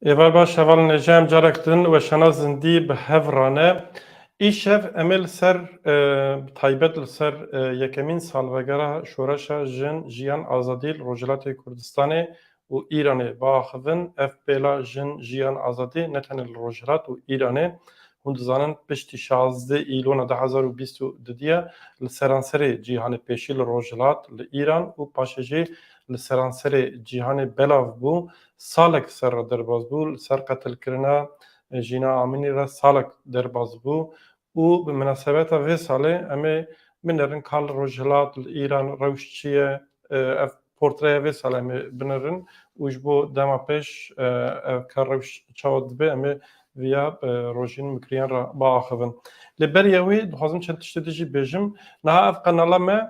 Êvar baş heval nejem carek din weşana zindî bi hev rane. Îşev em ê li ser taybet li ser yekemîn salvegera şoreşa jin jiyan azadî li Rojhilatê Kurdistanê û Îranê biaxivin. Ev pêla jin jiyan azadî ne tenê li Rojhilat û Îranê. Hûn dizanin piştî 16 îlona 2022 de li seranserê cîhanê pêşî li Rojhilat li Îran û paşê jî li seranserê cîhanê belav bû. Salek ser derbas bû, ser qetilkirina Jîna Amînî re salek derbas bû û bi münasebeta vê salê em ê binirin ka li Rojhilat li Îran rewş çi ye, ev portreya vê salê em ê binirin û ji bo dema pêş ev ka rewş çawa dibe em ê vêya rojîn mikriyan re biaxivin. Li beriya wê dixwazim çend tiştê jî bêjim. Niha ev qenala me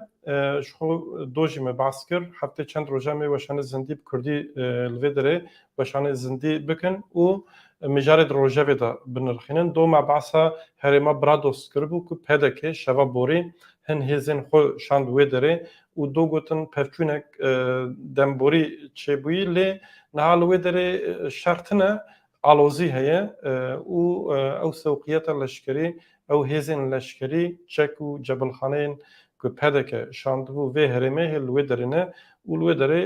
ji xwe dojî me behs kir. Heftê çend roja me weşanê zindî bi Kurdî li vê derê weşanê zindî bikin û mijarê di rojevê de binirxînin. Doma behsa herêma Brados kiribû ku pedekê şeva borî hin hêzên xwe şand wê derê û do gotin pevçûnek demborî çêbûyî lê niha li wê derê şertine alozî heye û ew sewqiyeta leşkerî ew hêzên leşkerî çek û cebilxaneyên ku pedeke şandibû vê herêmê hê li wê derê ne û li wê derê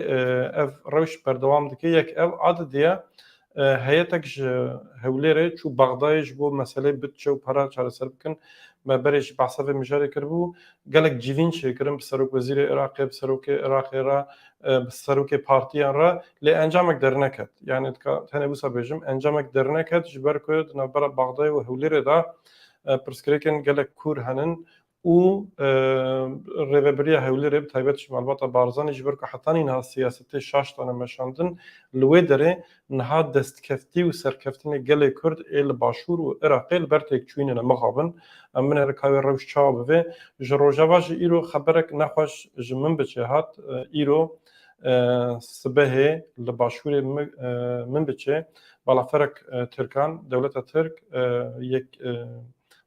ev rewş berdewam dike. Yek ev adidiye heyetek ji Hewlêrê çû Bexdayê ji bo meselê bütçe û para çareser bikin. Me berê ji behsa vê mijarê kiribû. Gelek civîn çêkirin bi Serokwezîrê Iraqê, bi Serokê Iraqê re, bi Serokê partiyan re lê encamek derneket. Yani tenê wisa bêjim encamek derneket ji ber ku di navbera Bexdayê û Hewlêrê de pirsgirêkên gelek kûr henin û rêveberiya Hewlêrê bi taybet ji malbata Barzanî ji ber ku hetanî niha siyasetê şaş tane meşandin li wê derê niha destkeftî û serkeftinê gelê Kurd ê li Başûr û Iraqê li ber têkçûyînê mixabin. Em binêre ka wê rewş çawa bibe. Ji rojava jî îro xeberek nexweş ji min biçê hat. Îro sibehê li Başûrê min biçê balaferek Tirkan, dewleta Tirk yek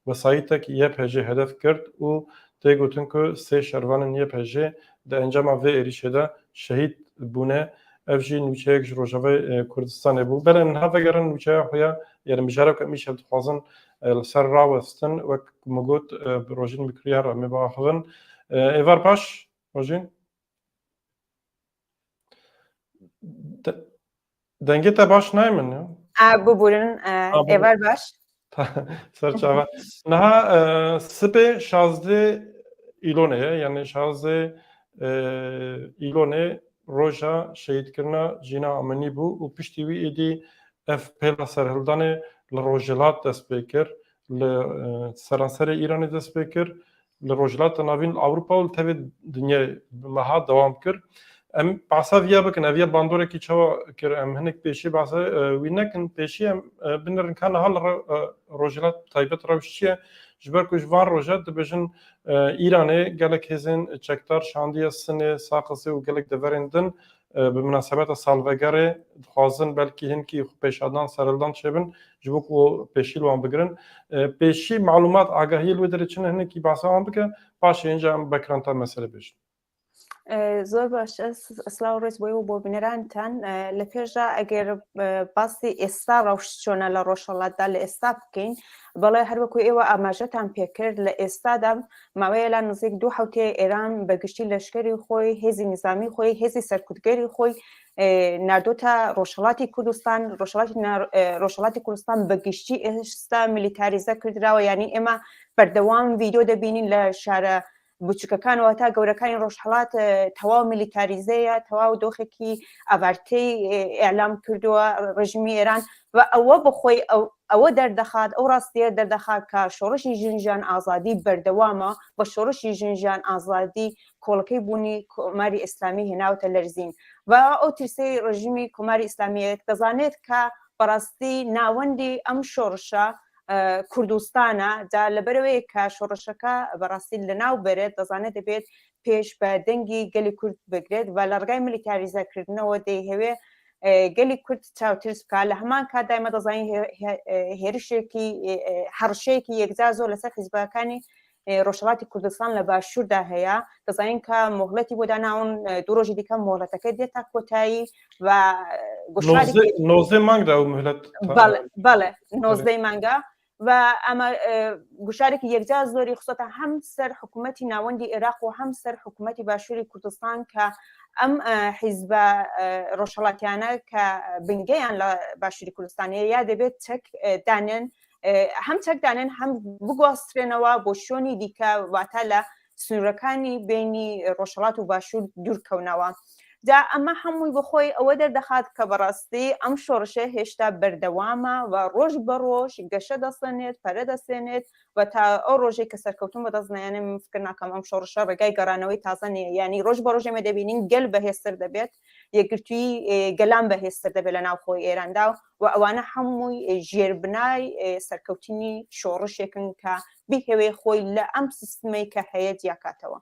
wesayîtek YPG hedef kirt û tê gotin ku sê şervanên YPG di encama vê êrişê de şehîd bûne. Ev jî nûçeyek ji Rojavayê Kurdistanê bû. Belê niha vegerin nûçeya xwe ya yani mijarek em îşev dixwazin li ser rawestin wek me got bi rojîn mikriyan re em ê biaxivin. Êvar baş rojîn dengê te baş nayê min ya. Bubûrin êvar baş. Ser çava. Niha sibê 16 îlonê ye yani 16 îlonê roja şehîdkirina Jîna Amînî bû û piştî wî êdî ev pêla serhildanê li Rojhilat dest pê kir, li seranserê Îranê dest pê kir, li Rojhilata navîn Ewropa û li tevê dinyayê bi meha dewam kir. Em behsa vîya bikin, ev ya bandorekî çawa kir em hinek pêşî behsa wî nekin pêşî em binirin ka niha li Rojhilat taybet rewş çi ye ji ber ku ji van roja dibêjin Îranê gelek hêzên çekdar şandiye Sinê, Saqesê û gelek deverên din bi münasebeta salvegerê dixwazin belkî hinkî pêşadan serhildan çêbin ji bo ku pêşî li wan bigirin. Pêşî malumat agahiyê li wê derê çi ne hinekî behsa wan bike paşê înca em bekiranta mesele bêjin. زۆر باش ئەسلااو ڕێز بۆی و بۆ بنەرانتان لە پێشدا ئەگەر باسی ئێستا ڕەوش چۆنە لە ڕۆژهەڵاتدا لە ئێستا بکەین بەڵێ هەروەکو ئێوە ئاماژەتان پێکرد لە ئێستادا ماوەیە لا نزیک دوو حوتێ ئێران بەگشتی لەشکری خۆی هێزی نظامی خۆی هێزی سەرکوتگەری خۆی نردۆتە ڕۆژهەڵاتی کوردستان ڕۆژهەڵاتی کوردستان بەگشتی ئێستا میلیتاریزە کردراوە یعنی ئێمە بەردەوام ڤیدیۆ دەبینین لە شارە بچووکەکانەوە تا گەورەکانی ڕۆژهەڵات تەواو میلیتاریزەیە تەواو دۆخێکی ئاڤارتەی ئێعلام کردووە ڕژمی ئێران و ئەوە بخۆی ئەوە دەردەخات ئەو ڕاستیە دەردەخات کە شۆڕشی ژنجان ئازادی بەردەوامە بە شۆڕشی ژنجان ئازادی کۆڵەکەی بوونی کۆماری ئیسلامی هێناوتە لەرزین و ئەو ترسەی ڕژمی کۆماری ئیسلامیەت دەزانێت کە بەڕاستی ناوەندی ئەم شۆڕشە کوردستانە جا لەبەرەوەی کە شۆڕشەکە بەڕاستی لەناو بێت دەزانێت دەبێت پێش بە دەنگی گەلی کورد بگرێت و لە ڕگای میلیتاریزەکردنەوە دەیهەوێ گەلی کورد چاوترس بکات لە هەمان کاتدا ئێمە دەزانین هێرشێکی هەڕشەیەکی یەکجار زۆر لەسەر حیزبەکانی ڕۆژهەڵاتی کوردستان لە باشووردا هەیە دەزانین کە مۆهلەتی بۆ داناون 2 ڕۆژی دیکە مۆهلەتەکە دێتە کۆتایی و نۆزدە مانگدا و مهلت بەڵێ 19 مانگە و ئەمە گوشارێکی یەکجار زۆری خسۆتە هەم سەر حکوومەتی ناوەندی عێراق و هەم سەر حکوومەتی باشووری کوردستان کە ئەم حیزبە ڕۆژهەڵاتیانە کە بنگەیان لە باشووری کوردستانیە یا دەبێت چەک دانێن هەم چەک دانێن هەم بگواسترێنەوە بۆ شوێنی دیکە واتە لە سنوورەکانی بینی ڕۆژهەڵات و باشوور دوورکەونەوە. جا ئەمە هەمووی بخۆی ئەوە دەردەخات کە بەڕاستی ئەم شۆڕشە هێشتا بەردەوامە و ڕۆژ بە ڕۆژ گەشە دەستێنێت پەرە دەستێنێت و تا ئەو ڕۆژێک کە سەرکەوتن بەدەستنیانێ من فکر ناکەم ئەم شۆڕشە ڕێگای گەڕانەوەی تازە نیە ینی ڕۆژ بە ڕۆژێمە دەبینین گەل بەهێزتر دەبێت یەکگرتووی گەلان بەهێزتر دەبێت لە ناوخۆی ئێراندا و ئەوانە هەمووی ژێربنای سەرکەوتنی شۆڕشێکن کە بیهێوێ خۆی لە ئەم سیستمەی کە هەیە جیاکاتەوە.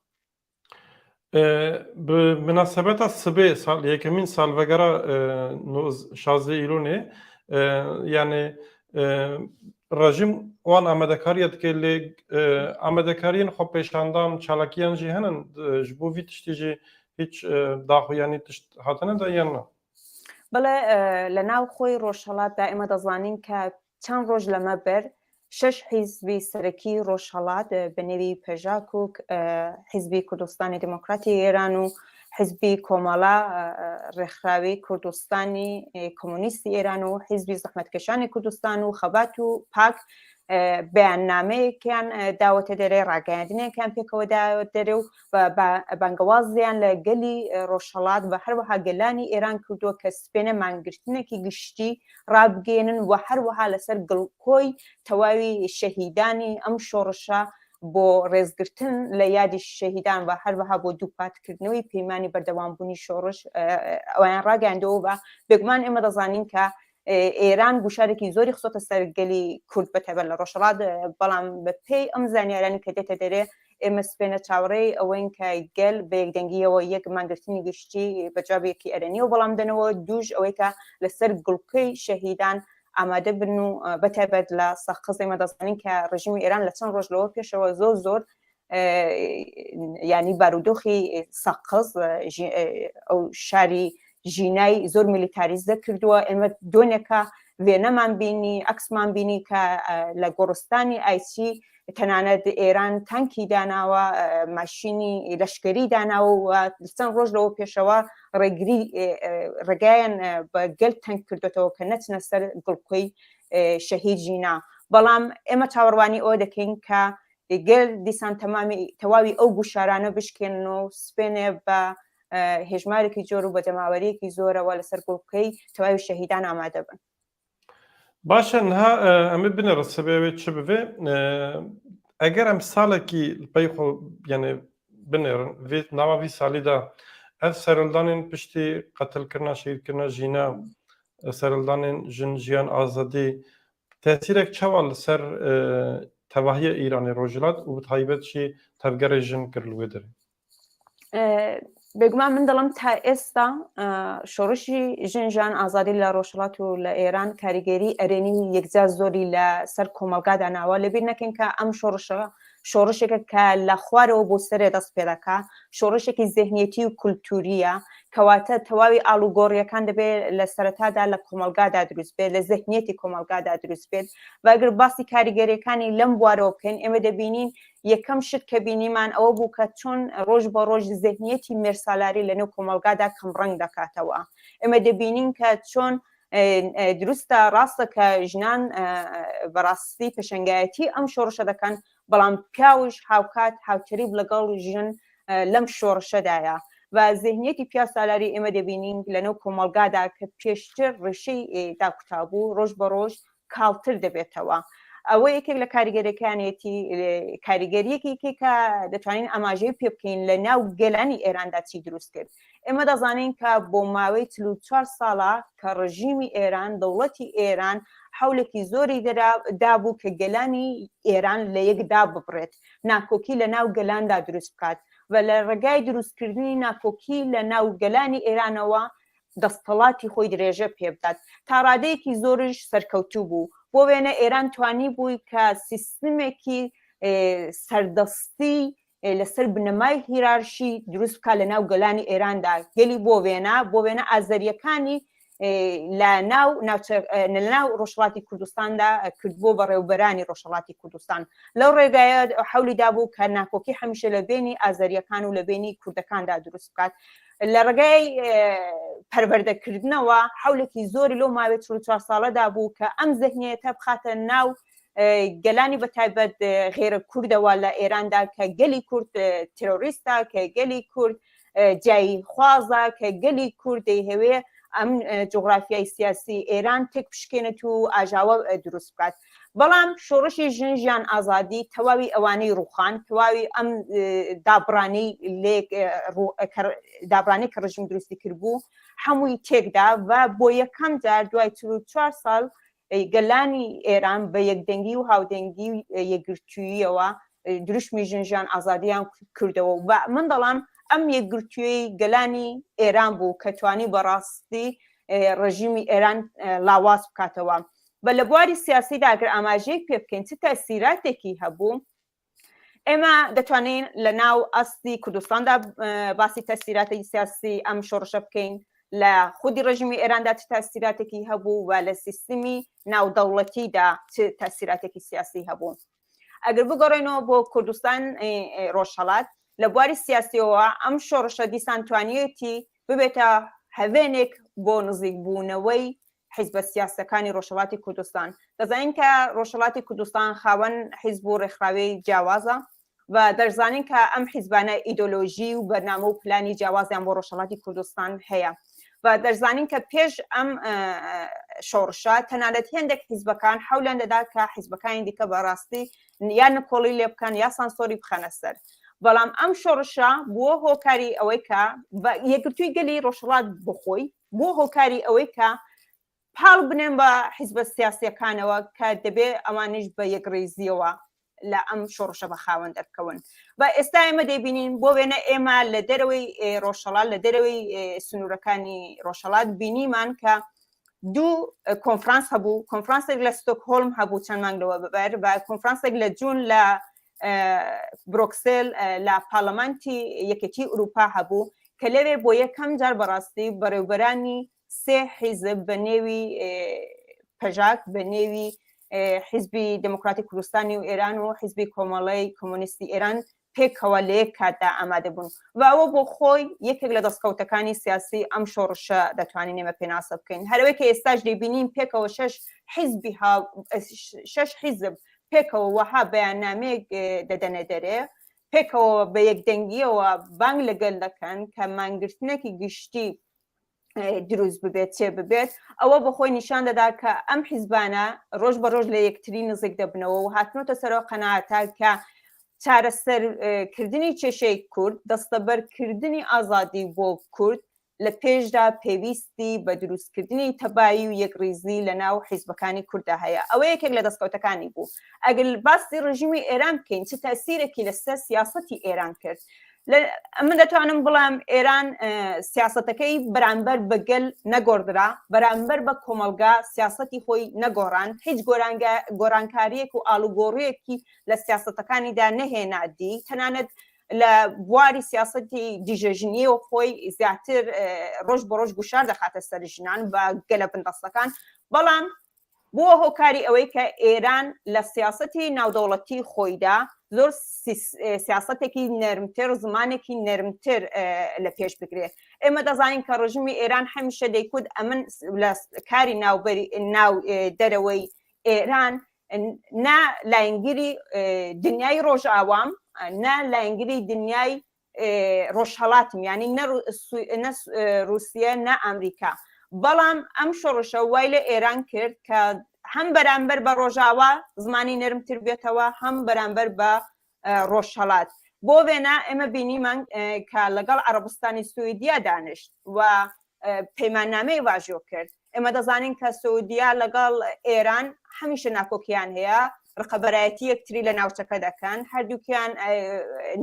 بمناسبەتە سبێ یەکەمین سالڤەگەرە 16 ئیلونێ یعنی ڕژیم وان ئامادەکاریە دکێ لێ ئامادەکاریین خۆ پێشاندان چالاکیان ژی هەنن ji بۆ vî tiştî هیچ داخویانی تشت هاتنەدا یان نا؟ بەڵێ لە ناو خۆی ڕۆژهەڵاتدا ئێمە دەزانین کە چەند ڕۆژ لەمە بەر 6 حیزبی سەرەکی ڕۆژهەڵات بە نێوی پێژاکوک حیزبی کوردستانی دموکراتی ئێران و حیزبی کۆمەڵا ڕێکخراوی کوردستانی کۆمۆنیستی ئێران و حیزبی زەحمەتکێشانی کوردستان و خەبات و پاک بەیاننامەیەکیان داوەتە دەرێ ڕاگەیاندنێکیان پێکەوە داوەتە دەرێ و بانگەوازیان لە گەلی ڕۆژهەڵات بە هەروەها گەلانی ئێران کردووە کە سپێنە مانگرتنێکی گشتی ڕابگەێنن و هەروەها لەسەر گڵکۆی تەواوی شەهیدانی ئەم شۆڕشە بۆ ڕێزگرتن لە یادی شەهیدان و هەروەها بۆ دووپاتکردنەوەی پەیمانی بەردەوامبوونی شۆڕش ئەویان ڕاگەاندەوە بە بێگومان ئێمە دەزانین کە ئێران گوشارێکی زۆری خسۆتە سەرگەلی کورد بەتایبەت لە ڕۆژهەڵات بەڵام بە پێی ئەم زانیارانی کە دێتە دەرێ ئێمە سپێنە چاوەڕێی ئەوەین کە گەل بە یەکدەنگیەوە یەک مانگرتنی گشتی بەجابێکی ئەرێنیەوە بەڵام دەنەوە دووش ئەوەی کە لەسەر گڵکەی شەهیدان ئامادە بن و بەتایبەت لە سەقز ئێمە دەزانین کە ڕژیمی ئێران لە چەند ڕۆژ لەوە پێشەوە زۆر ینی بارودۆخی سەقز ئەو شاری ژینای زۆر میلیتاریزە کردووە ئێمە دۆنێکە وێنەمان بینی ئەکسمان بینی کە لە گۆڕستانی ئایسی تەنانەت ئێران تانکی داناوە ماشینی لەشکری داناوە و چەند ڕۆژ لەوە پێشەوە ڕێگایان بە گەل تەنگ کردوێتەوە کە نەچنە سەر گڵکۆی شەهید ژینا بەڵام ئێمە چاوەڕوانی ئەوە دەکەین کە گەل دیسان تەواوی ئەو گوشارانە بشکێن و سپێنێ بە هێژمارێکی جۆر و بە جەماوەریەکی زۆرەوە لەسەر گڵکەی تەواوی شەهیدان ئامادە بن. باشە نها ئەمە بنەڕە سەبێوێت چ ببێ ئەگەر ئەم ساڵێکی پێی خۆ یعنی بنێڕن vê nava vî salî de ev serhildanên piştî qetilkirina şehîdkirina jîna serhildanên jin jiyan azadî tesîrek çawa li ser tevahiya Îranê rojhilat û bi taybet jî tevgerê jin kir li wê derê. بێگومان من دەڵم تا ئێستا شۆڕشی ژنجان ئازادی لە ڕۆژهەڵات و لە ئێران کاریگەری ئەرێنی یەکجار زۆری لە سەر کۆمەلگادا ناوە لەبیر نەکەین کە ئەم شۆڕشێکە کە لە خوارەوە بۆ سەرێ دەست پێ دەکا شۆڕشێکی زێهنیەتی و کولتوریە کەواتە تەواوی ئاڵوگۆڕیەکان دەبێت لە سەرەتادا لە کۆمەلگادا دروست بێت لە زێهنیەتی کۆمەلگادا دروست بێت و ئەگەر باسی کاریگەریەکانی لەم بوارەوە بکەین ئێمە دەبینین یەکەم شت کە بینیمان ئەوە بوو کە چۆن ڕۆژ بە ڕۆژ زێهنیەتی مێرسالاری لەنێو کۆمەلگادا کەم ڕەنگ دەکاتەوە ئێمە دەبینین کە چۆن دروستە ڕاستە کە ژنان بەڕاستی پێشەنگایەتی ئەم شۆڕشە دەکەن بەڵام پیاوش هاوکات هاوتەریب لەگەڵ ژن لەم شۆڕشەدایە و زێهنیەتی پیا سالاری ئێمە دەبینین لەنێو کۆمەلگادا کە پێشتر ڕێشەی داکوتابوو ڕۆژ بە ڕۆژ کاڵتر دەبێتەوە ئەوە یەکێک لە کاریگەریەکانێتی کاریگەریەکی کە دەتوانین ئاماژەی پێ بکەین لە ناو گەلانی ئێراندا چی دروست کرد ئێمە دەزانین کە بۆ ماوەی 44 ساڵە کە ڕژیمی ئێران دەوڵەتی ئێران حولێکی زۆری دابوو کە گەلانی ئێران لە یەکدا ببڕێت ناکۆکی لە ناو گەلاندا دروست بکات و لە ڕێگای دروستکردنی ناکۆکی لە ناو گەلانی ئێرانەوە دەستەڵاتی خۆی درێژە پێ بدات تا ڕادەیەکی زۆرش سەرکەوتوو بوو بۆ وێنە ئێران توانی بووی کە سیستمێکی سەردەستی لەسەر بنەمای هیرارشی دروست بکات لە ناو گەلانی ئێراندا گەلی بۆ وێنە ئازەریەکانی لە ناو ڕۆژهەڵاتی کوردستاندا کردبووە بە ڕێوبەرانی ڕۆژهەڵاتی کوردستان لەو ڕێگایە حەولیدا بوو کە ناکۆکی هەمیشە لە بینی ئازەریەکان و لە بینی کوردەکاندا دروست بکات لە ڕێگای پەروەردەکردنەوە حەولێکی زۆری لەو ماوەی 44 ساڵەدا بوو کە ئەم زەهنیەتە بخاتە ناو گەلانی بەتایبەت غێرە کوردەوە لە ئێراندا کە گەلی کورد تێرۆریستە کە گەلی کورد جایی خوازە کە گەلی کورد دەیهەوێ ئەم جغرافیای سیاسی ئێران تێک پشکێنێت و ئاژاوە دروست بکات بەڵام شۆڕشی ژیان ئازادی تەواوی ئەوانەی ڕوخان تەواوی ئەم دابرانی کە ڕژیم دروستی کردبوو هەمووی تێکدا و بۆ یەکەم جار دوای 44 ساڵ گەلانی ئێران بە یەکدەنگی و هاودەنگی یەکگرتوویەوە دروشمی ژیان ئازادیان کردەوە و من دەڵام ئەم یەکگرتووی گەلانی ئێران بوو کە توانی بەڕاستی ڕژیمی ئێران لاواز بکاتەوە بە لە بواری سیاسیدا ئەگەر ئاماژەیەک پێ بکەین چ تەسیراتێکی هەبوو ئێمە دەتوانین لە ناو ئەستی کوردستاندا باسی تەسیراتی سیاسی ئەم شۆڕشە بکەین لە خودی ڕژیمی ئێراندا چ تەسیراتێکی هەبوو و لە سیستمی ناودەوڵەتیدا چ تەسیراتێکی سیاسی هەبوو ئەگەر بگەڕێنەوە بۆ کوردستان ڕۆژهەڵات لە بواری سیاسیەوە ئەم شۆڕشە دیسان توانیەتی ببێتە هەڤێنێک بۆ نزیک بوونەوەی حیزبە سیاسەکانی ڕۆژهەڵاتی کوردستان دەزانین کە ڕۆژهەڵاتی کوردستان خاوەن حیزب و ڕێکخراوەی جیاوازە و دەرزانین کە ئەم حیزبانە ئیدۆلۆژی و بەرنامە و پلانی جیاوازیان بۆ ڕۆژهەڵاتی کوردستان هەیە و دەرزانین کە پێش ئەم شۆڕشە تەنانەت هێندێک حیزبەکان حەولیان دەدا کە حیزبەکانی دیکە بەڕاستی یا نکۆڵی لێ بکەن یا سانسۆری بخەنە سەر بەڵام ئەم شۆڕشە بووە هۆکاری ئەوەی کە یەکگرتووی گەلی ڕۆژهەڵات بخۆی بۆ هۆکاری ئەوەی کە پاڵ بنێن بە حیزبە سیاسیەکانەوە کە دەبێ ئەوانش بە یەکڕێزیەوە لە ئەم شۆڕشە بە خاوەن دەرکەون بە ئێستا ئێمە دەیبینین بۆ وێنە ئێمە لە دەرەوەی ڕۆژهەڵات لە دەرەوەی سنوورەکانی ڕۆژهەڵات بینیمان کە دوو کۆنفرانس هەبوو کۆنفرانسێک لە ستۆکهۆلم هەبوو چەند مانگ لەوە بەبەر بە کۆنفرانسێک لە جوون لە بروکسل لە پارلەمانتی یەکێتی ئوروپا هەبوو کە لەوێ بۆ یەکەم جار بەڕاستی بەڕێوبەرانی سێ حیزب بە نێوی پەژاک بە نێوی حیزبی دموکراتی کوردستانی و ئێران و حیزبی کۆمەڵەی کۆمۆنیستی ئێران پێکەوە لە یەک کاتدا ئامادە بوون و ئەوە بۆ خۆی یەکێک لە دەستکەوتەکانی سیاسی ئەم شۆڕشە دەتوانین ئێمە پێناسە بکەین هەروەک کە ئێستاش دەیبینین پێکەوە شەش حیزب پێکەوە وەها بەیاننامەیەک دەدەنە دەرێ پێکەوە بە یەکدەنگیەوە بانگ لەگەڵ دەکەن کە مانگرتنێکی گشتی دروست ببێت چێ ببێت ئەوە بە خۆی نیشان دەدا کە ئەم حیزبانە ڕۆژ بە ڕۆژ لە یەکتری نزیک دەبنەوە و هاتنۆتە سەرەوە قەناعەتە کە چارەسەرکردنی کێشەی کورد دەستەبەرکردنی ئازادی بۆ کورد لە پێشدا پێویستی بە دروستکردنی تەبایی و یەکڕیزی لە ناو حیزبەکانی کورددا هەیە ئەوە یەکێک لە دەستکەوتەکانی بوو ئەگەر باسی ڕژیمی ئێران بکەین چ تەسیرێکی لەسەر سیاسەتی ئێران کرد من دەتوانم بڵام ئێران سیاسەتەکەی بەرامبەر بە گەل نەگۆڕدرا بەرامبەر بە کۆمەلگا سیاسەتی خۆی نەگۆڕان هیچ گۆڕانکاریەک و ئاڵوگۆڕیەکی لە سیاسەتەکانیدا نەهێنادی تەنانەت لە بواری سیاسەتی دیژەژنیەوە خۆی زیاتر ڕۆژ بە ڕۆژ گوشار دەخاتە سەر ژنان بە گەلە بندەستەکان بەڵام بۆ هۆکاری ئەوەی کە ئێران لە سیاسەتی ناودەوڵەتی خۆیدا زۆر سیاسەتێکی نەرمتر زمانێکی نەرمتر لە پێش بگرێت ئێمە دەزانین کە ڕژیمی ئێران هەمیشە دەیکوت ئەمن لە کاری ناو دەرەوەی ئێران نا لاینگیری دنیای ڕۆژئاوام نا لاینگیری دنیای ڕۆژهەڵاتم یعنی نە رووسیە نا ئەمریکا بەڵام ئەم شۆڕشە وای لە ئێران کرد کە هەم بەرامبەر بە ڕۆژاوا زمانی نەرمتر بێتەوە هەم بەرامبەر بە ڕۆژهەڵات بۆ وێنە ئێمە بینیمان کە لەگەڵ عەرەبستانی سوئیدیا دانیشت و پەیماننامەی واژۆ کرد ئێمە دەزانین کە سعودیا لەگەڵ ئێران هەمیشە ناکۆکیان هەیە ڕقەبەرایەتی یەکتری لە ناوچەکە دەکەن هەردووکیان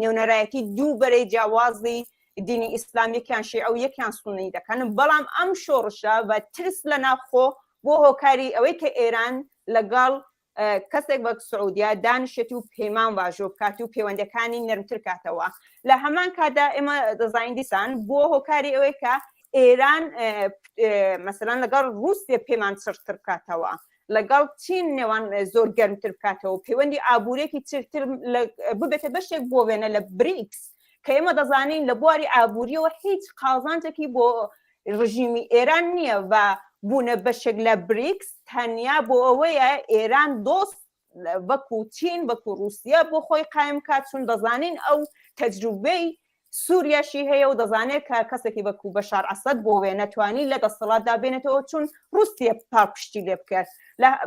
نێونەرایەتی دوو بەرەی جیاوازی دینی ئیسلامیەکیان شیعە و یەکیان سوننی دەکەن بەڵام ئەم شۆڕشە بە ترس لە ناوخۆ بۆ هۆکاری ئەوەی کە ئێران لەگەڵ کەسێک بە سعودیا دانیشێتی و پەیمان واژۆ بکات و پەیوەندەکانی نەرمتر کاتەوە لە هەمان کادا ئێمە دەزانین دیسان بۆ هۆکاری ئەوەی کە ئێران مەسەلەن لەگەڵ رووسیا پەیمان چرتر بکاتەوە لەگەڵ چین نێوان زۆر گەرمتر بکاتەوە پەیوەندی ئابوورێکی چرتر ببێتە بەشێک بۆ وێنە لە بریکس کە ئێمە دەزانین لە بواری ئابووریەوە هیچ قازانجێکی بۆ ڕژیمی ئێران نییە و بوونە بەشێک لە بریکس تەنیا بۆ ئەوەیە ئێران دۆست وەکو چین وەکو رووسیا بۆ خۆی قایم کات چون دەزانین ئەو تەجروبەی سووریاشی هەیە و دەزانێت کە کەسێکی وەکو بەشار ئەسەد بۆ وێ نەتوانی لە دەسەڵاتدا بێنێتەوە چون رووسیا پاپشتی لێ بکات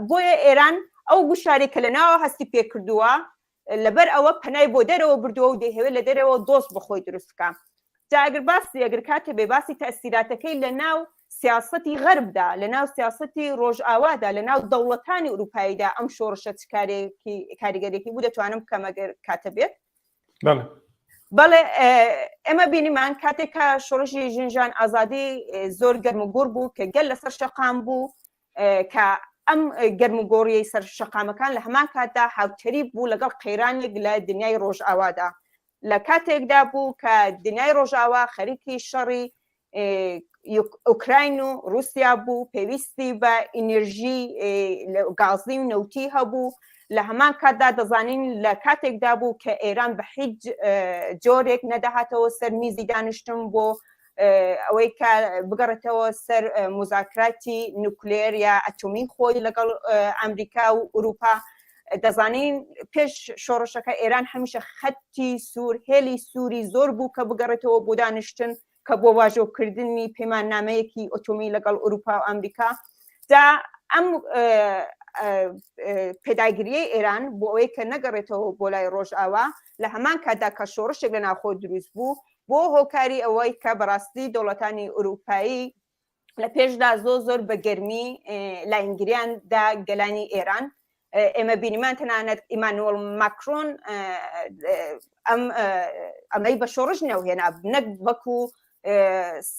بۆیە ئێران ئەو گوشاری کە لەناوە هەستی پێکردووە لەبەر ئەوە پەنای بۆ دەرەوە بردووە و دەیهەوێت لە دەرەوە دۆست بخۆی دروست بکات جا ئەگەر باسی ئەگەر کاتێ بێ باسی تەئسیراتەکەی لە ناو سیاسەتی غەربدا لە ناو سیاسەتی ڕۆژئاوادا لە ناو دەوڵەتانی ئوروپاییدا ئەم شۆڕشە کاریگەرێکی بوو دەتوانم بکەم ئەگەر کاتە بێت بەڵێ ئێمە بینیمان کاتێک کە شۆڕشی ژینژان ئازادی زۆر گەرموگۆڕ بوو کە گەل لەسەر شەقام بوو کە ئەم گەرموگۆڕیەی سەر شەقامەکان لە هەمان کاتدا هاوتەری بوو لەگەڵ قەیرانێک لە دنیای ڕۆژئاوادا لە کاتێکدا بوو کە دنیای ڕۆژئاوا خەریکی شەڕی ئوکراین و رووسیا بوو پێویستی بە ئینێرژی گازی و نەوتی هەبوو لە هەمان کاتدا دەزانین لە کاتێکدا بوو کە ئێران بە هیچ جۆرێک نەداهاتەوە سەر میزی دانیشتن بۆ ئەوەی کە بگەڕێتەوە سەر مذاکراتی نوکلێر یا ئەتۆمی خۆی لەگەڵ ئەمریکا و ئوروپا دەزانین پێش شۆڕشەکە ئێران هەمیشە خەتی سوور هێلی سووری زۆر بوو کە بگەڕێتەوە بۆ دانیشتن کە بۆ واژۆکردنی پەیماننامەیەکی ئۆتۆمی لەگەڵ ئوروپا و ئەمریکا جا ئەم پێداگیریەی ئێران بۆ ئەوەی کە نەگەڕێتەوە بۆ لای ڕۆژئاوا لە هەمان کاتدا کە شۆڕشێک لە ناوخۆ دروست بوو بۆ هۆکاری ئەوەی کە بەڕاستی دەوڵەتانی ئوروپایی لە پێشدا زۆر بە گەرمی لاینگریاندا گەلانی ئێران ئێمە بینیمان تەنانەت ئیمانوێل ماکرۆن ئەمەی بە شۆڕش نەوهێنا نەک وەکو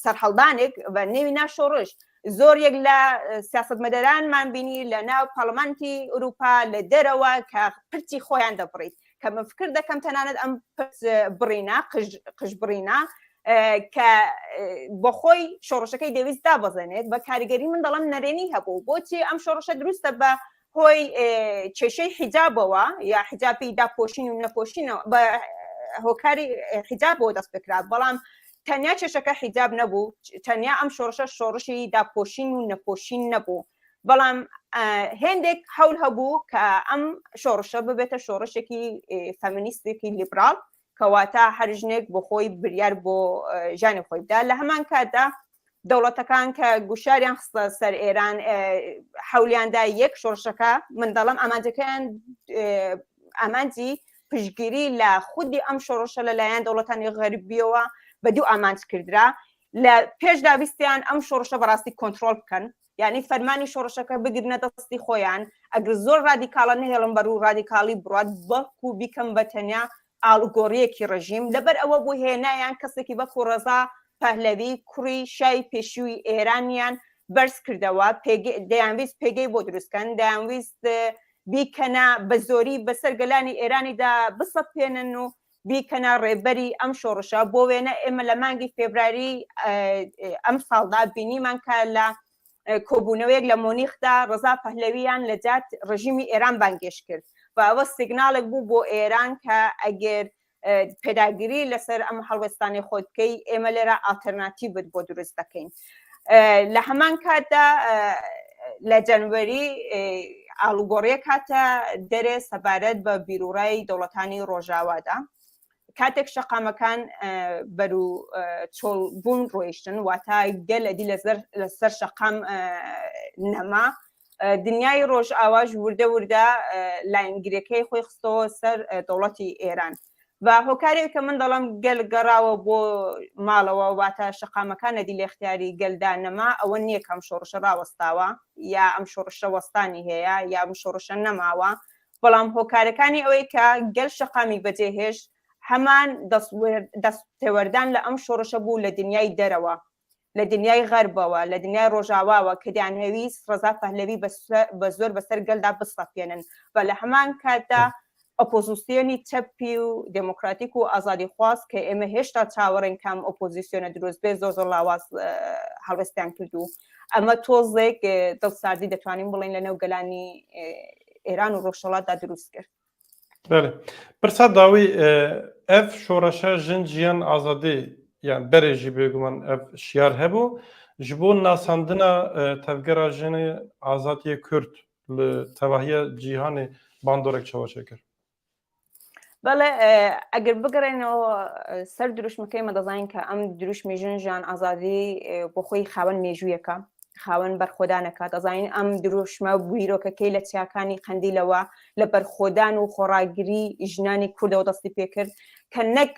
سەرهەڵدانێک بە نێوی ناشۆڕش زۆرێک لە سیاسەتمەدەرانمان بینی لە ناو پەرلەمانتی ئوروپا لە دەرەوە کە پرچی خۆیان دەبڕیت کە من فکر دەکەم تەنانەت ئەم بڕینا قژ بڕینا کە بۆ خۆی شۆڕشەکەی دەویست دابەزێنێت بە کاریگەری من دەڵم نەرێنی هەبوو بۆچی ئەم شۆڕشە دروستە بە هۆی کێشەی حیجابەوە یا حیجابی داپۆشین و نەپۆشینەوە بە هۆکاری حیجابەوە دەست بکرا بەڵام تەنیا کێشەکە حیجاب نەبوو تەنیا ئەم شۆڕشە شۆڕشی داپۆشین و نەپۆشین نەبوو بەڵام هێندێک هەول هەبوو کە ئەم شۆڕشە ببێتە شۆڕشێکی فەمینیستێکی لیبرال کەواتە هەر ژنێک بۆ خۆی بریار بۆ ژانی خۆی بدا لە هەمان کاتدا دەوڵەتەکان کە گوشاریان خستە سەر ئێران حەولیاندا یەک شۆڕشەکە من دەڵم ئامانجەکەیان ئامانجی پشتگیری لە خودی ئەم شۆڕشە لەلایەن دەوڵەتانی غەربیەوە بە دوو ئامانج کردرا لە پێشدا ویستیان ئەم شۆڕشە بەڕاستی کۆنترۆل بکەن یعنی فەرمانی شۆڕشەکە بگرنە دەستی خۆیان ئەگەر زۆر ڕادیکاڵە نهێڵن بەر و ڕادیکاڵی بڕات بەکو بیکەم بە تەنیا ئاڵگۆڕیەکی ڕژیم لەبەر ئەوە بوو هێنایان کەسێکی بەکو ڕەزا پەهلەوی کوڕی شای پێشووی ئێرانیان بەرز کردەوە دەیانویست پێگەی بۆ دروستکەن دەیانویست بیکەنە بە زۆری بەسەر گەلانی ئێرانیدا بسەپێنن و بیکەنە ڕێبەری ئەم شۆڕشە بۆ وێنە ئێمە لە مانگی فێبراری ئەم ساڵدا بینیمان کە لە کۆبوونەوەیەک لە مۆنیخدا ڕەزا پەهلەویان لە جات ڕژیمی ئێران بانگێش کرد و ئەوە سیگنالێک بوو بۆ ئێران کە ئەگەر پێداگیری لەسەر ئەم هەڵوێستانی خۆت بکەی ئێمە لێرە ئالتەرناتیڤت بۆ دروست دەکەین لە هەمان کاتدا لە جەنوەری ئاڵوگۆڕیە کاتە دەرێ سەبارەت بە بیرروڕای دەوڵەتانی ڕۆژاوادا کاتێک شەقامەکان بەرو چۆڵبوون ڕۆیشتن واتە گەلەدی لەسەر شەقام نەما دنیای ڕۆژئاواش وردە وردە لاینگیرەکەی خۆی خستەوە سەر دەوڵەتی ئێران و هۆکارێک کە من دەڵم گەل گەڕاوە بۆ ماڵەوە واتە شەقامەکانە دی لە اختیاری گەلدا نەما ئەوە نییە کە ئەم شۆڕشە ڕاوەستاوە یا ئەم شۆڕشە وەستانی هەیە یا ئەم شۆڕشە نەماوە بەڵام هۆکارەکانی ئەوەی کە گەل شەقامی بەجێهێشت هەمان دەستێوەردان لە ئەم شۆڕشە بوو لە دنیای دەرەوە لە دنیای غەربەوە لە دنیای ڕۆژاواوە کە دەیانهەویست ڕەزا پەهلەوی بە زۆر بەسەر گەلدا بسەپێنن بە لە هەمان کاتدا ئۆپۆزیسیۆنی چەپی و دموکراتیک و ئازادی خواست کە ئێمە هێشتا چاوەڕێن کام ئۆپۆزیسیۆنە دروست بێ زۆر لاواز هەڵوێستیان کردو ئەمە تۆزێک دڵساردی دەتوانین بڵێن لە نێو گەلانی ئێران و ڕۆژهەڵاتدا دروست کرد. پرسا داوی ئەف شۆڕەشە ژن ژیان ئازادی یان بەرێژی بێگومان ئەف شیار هەبوو ji bo nasandina tevgera jinê azadiyê Kurd li tevahiya cîhanê bandorek çawa çêkir. بەڵێ ئەگەر بگەڕێنەوە سەر دروشمەکەیمە دەزانین کە ئەم دروشمی ژن ژیان ئازادی بۆ خۆی خاوەن مێژوویەکە خاوەن بەرخۆدانەکە دەزانین ئەم دروشمە بیرۆکەکەی لە چیاکانی قەندیلەوە لە بەرخۆدان و خۆڕاگری ژنانی کوردەوە دەستی پێکرد کە نەک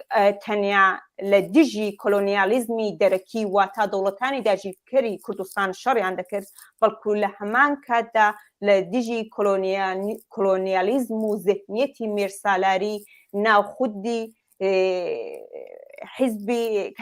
تەنیا لە دژی کۆلۆنیالیزمی دەرەکی واتە دەوڵەتانی داگیرکەری کوردستان شەڕیان دەکرد بەڵکو لە هەمان کاتدا لە دژی کۆلۆنیالیزم و زەحنیەتی مێرسالاری ناوخودی حیزبی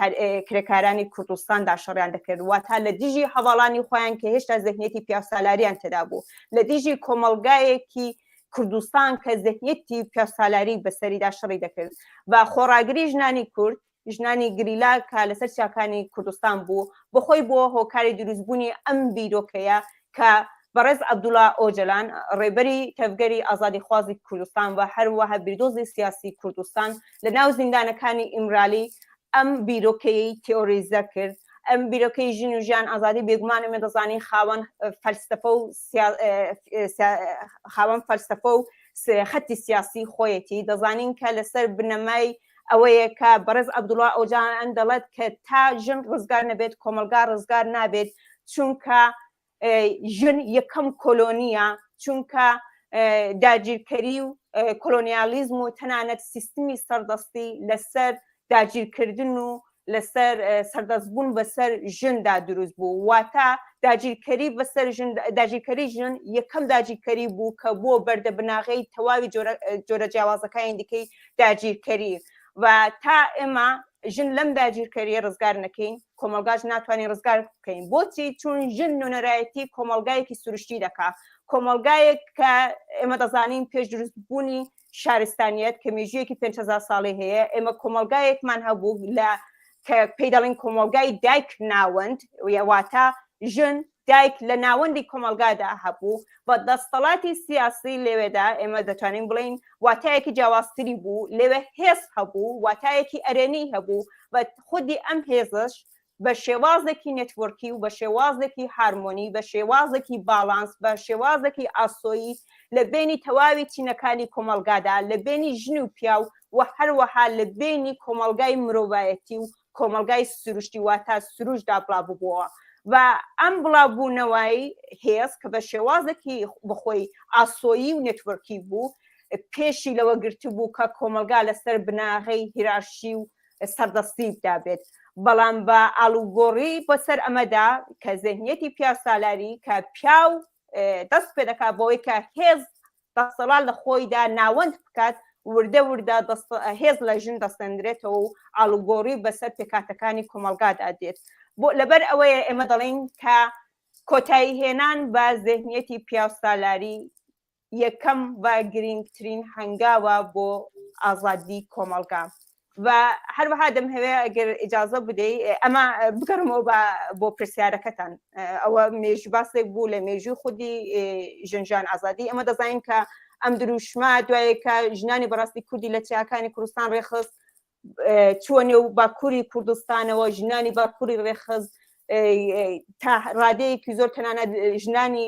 کرێکارانی کوردستاندا شەڕیان دەکرد واتە لە دژی هەواڵانی خۆیان کە هێشتا زەحنیەتی پیاسالاریان تێدا بوو لە دژی کۆمەڵگایەکی کوردستان کە زەحنیەتی پیاسالاری بەسەریدا شەڕی دەکرد بە خۆڕاگری ژنانی کورد ژنانی گریلا کە لەسەر چیاکانی کوردستان بوو بەخۆی بۆ هۆکاری دروستبوونی ئەم بیرۆکەیە کە بەڕێز عەبدوڵا ئۆجەلان ڕێبەری تەڤگەری ئازادی خوازی کوردستان و هەروەها بیردۆزی سیاسی کوردستان لە ناو زیندانەکانی ئیمرالی ئەم بیرۆکەی تێۆریزە کرد ئەم بیرۆکەی ژن و ژیان ئازادی بێگومانە دەزانین خاوەن فەلسفە و خەتی سیاسی خۆیەتی دەزانین کە لەسەر بنەمای ئەوەیە کە بەڕێز عەبدوڵا ئۆجەلان دەڵێت کە تا ژن ڕزگار نەبێت کۆمەلگا ڕزگار نابێت چونکە ژن یەکەم کۆلۆنیە چونکە داگیرکەری و کۆلۆنیالیزم و تەنانەت سیستمی سەردەستی لەسەر داگیرکردن و لەسەر سەردەستبوون بەسەر ژندا دروست بوو واتە داگیرکەری ژن یەکەم داگیرکەری بوو کە بۆ بەردەبناغی تەواوی جۆرە جیاوازەکانی دیکەی داگیرکەری و تا ئێمە ژن لەم داگیرکەریە ڕزگار نەکەین کۆمەلگاش ناتوانین ڕزگار بکەین بۆچی چون ژن نوێنەرایەتی کۆمەلگایەکی سروشتی دەکات کۆمەلگایەک کە ئێمە دەزانین پێش دروستبوونی شارستانیەت کە مێژوویەکی 5,000 ساڵی هەیە ئێمە کۆمەلگایەکمان هەبوو لە کە پێی دەڵێن کۆمەلگای دایک ناوەند واتە ژن دایک لە ناوەندی کۆمەلگادا هەبوو بە دەستەڵاتی سیاسی لێوێدا ئێمە دەتوانین بڵین واتایەکی جیاوازتری بوو لێوێ هێز هەبوو واتایەکی ئەرێنی هەبوو بە خودی ئەم هێزش بە شێوازێکی نێتوەرکی و بە شێوازێکی هارمۆنی بە شێوازێکی باڵانس بە شێوازێکی ئاسۆیی لە بینی تەواوی چینەکانی کۆمەلگادا لە بینی ژن و پیا و هەروەها لە بینی کۆمەلگای مرۆڤایەتی و کۆمەلگای سروشتی واتە سروشدا بڵاوبووەوە و ئەم بڵاوبوونەوەی هێز کە بە شێوازێکی بخۆی ئاسۆیی و نێتوەرکی بوو پێشی لەوە گرتی بوو کە کۆمەلگا لەسەر بناغی هیرارشی و سەردەستی بدابێت بەڵام بە ئاڵوگۆڕی بەسەر ئەمەدا کە زەحنیەتی پیاسالاری کە پیاو دەست پێ دەکات بۆەوەی کە هێز دەستەڵات لە خۆیدا ناوەند بکات وردە وردە هێز لە ژن دەستێنرێتەوە و ئاڵوگۆڕی بەسەر پێکاتەکانی کۆمەلگادا دێت بۆ لەبەر ئەوەیە ئێمە دەڵێن کە کۆتایی هێنان بە زەحنیەتی پیاسالاری یەکەم بە گرنگترین هەنگاوە بۆ ئازادی کۆمەلگا و هەروەها دەمهەوێت ئەگەر ئیجازە بدەی ئەمە بگەڕمەوە بۆ پرسیارەکەتان ئەوە مێژوو باسێک بوو لە مێژووی خودی ژنجان ئازادی ئەمە دەزانین کە ئەم دروشمە دوایەکە ژنانی بەڕاستی کوردی لە چیاکانی کوردستان ڕێخست چووە نێو باکووری کوردستانەوە ژنانی باکووری ڕێخست تا ڕادەیەکی زۆر تەنانەت ژنانی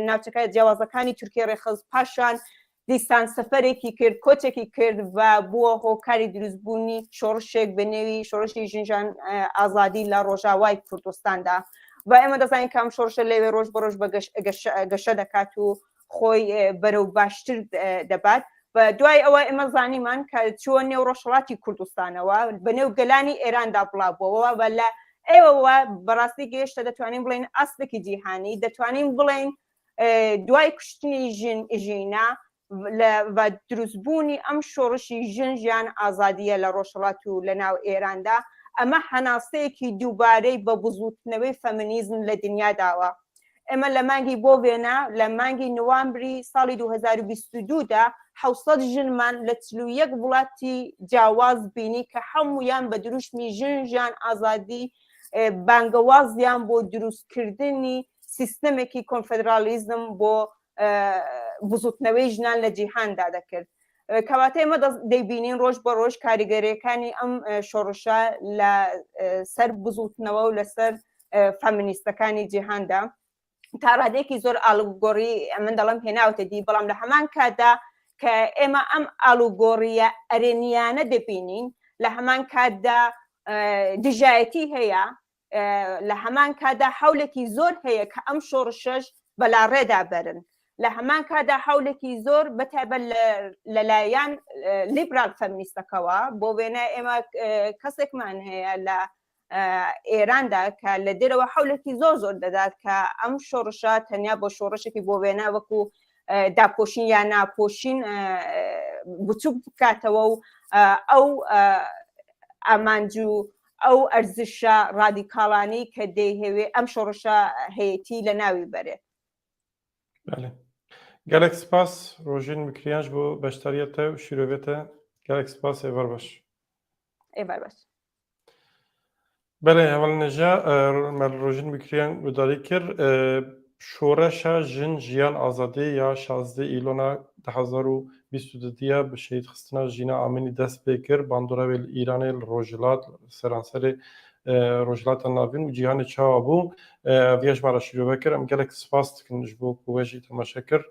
ناوچەکە جیاوازەکانی تورکیە ڕێخست پاشان دیستان سەفەرێکی کرد کۆچێکی کرد و بووە هۆکاری دروستبوونی شۆڕشێک بە نێوی شۆڕشی ژنجان ئازادی لە ڕۆژاوای کوردستاندا و ئێمە دەزانین کام شۆڕشە لەوێ ڕۆژ بە ڕۆژ گەشە دەکات و خۆی بەرەو باشتر دەبات و دوای ئەوە ئێمە زانیمان کە چووە نێو ڕۆژهەڵاتی کوردستانەوە بە نێو گەلانی ئێراندا بڵاوبووەوە و لە ئێوەوە بەڕاستی گەیشتە دەتوانین بڵێن ئەسپێکی جیهانی دەتوانین بڵێن دوای کوشتنی ژینە و دروستبوونی ئەم شۆڕشی ژن ژیان ئازادیە لە ڕۆژهەڵات و لە ناو ئێراندا ئەمە هەناسەیەکی دووبارەی بە بزوتنەوەی فەمینیزم لە دنیاداوە. ئێمە لە مانگی بۆ وێنە لە مانگی نوامبری ساڵی 2022دا 700 ژنمان لە 41 وڵاتی جیاواز بینی کە هەمویان بە دروشمی ژن ئازادی بانگەوازیان بۆ دروستکردنی سیستەمێکی کۆنفدرالیزم بۆ بزوتنەوەی ژنان لە جیهاندا دەکرد. کەواتە ئێمە دەیبینین ڕۆژ بە ڕۆژ کاریگەریەکانی ئەم شۆڕشە لە سەر بزوتنەوە و لەسەر فەمینیستەکانی جیهاندا تا ڕادێکی زۆر ئالوگۆڕی من دەڵم هێناوتە دی، بەڵام لە هەمان کاتدا کە ئێمە ئەم ئالوگۆڕیە ئەرێنیانە دەبینین لە هەمان کاتدا دژایەتی هەیە، لە هەمان کاتدا هەولێکی زۆر هەیە کە ئەم شۆڕشەش بەلاڕێدا بەرن، لە هەمان کاتدا هەولێکی زۆر بەتایبەت لەلایەن لیبرال فەمینیستەکەوە بۆ وێنە ئێمە کەسێکمان هەیە لە ئێراندا کە لە دێرەوە هەولێکی زۆر دەدات کە ئەم شۆڕشە تەنیا بۆ شۆڕشێکی بۆ وێنە وەکو داپۆشین یا ناپۆشین بچووک بکاتەوە و ئەو ئامانجوو ئەو ئەرزشە ڕادیکاڵانی کە دەیهەوێ ئەم شۆڕشە هەیەتی لە ناوی بەرێت. gelek spas rojên mikriyans bû beşdariya te û şîrovê te. Gelek spas êvar baş. Êvar baş. Belê hevalneja me rojên mikriyan gudarî kir şoreşa jin jiyan azadî ya 16 îlona 2022 bi şehîdxistina Jîna Amînî dest pê kir. Bandorevê li Îranê li Rojhilat seranserê Rojhilata navîn û cîhanê çawa bû. Vê jmara şîrove kir. Em gelek spas dikin ji bo ku we jî temaşe kir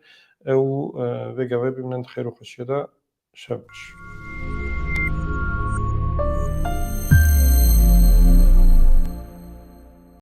û vê gevê bimînin di xêr û xweşiyê de şev baş.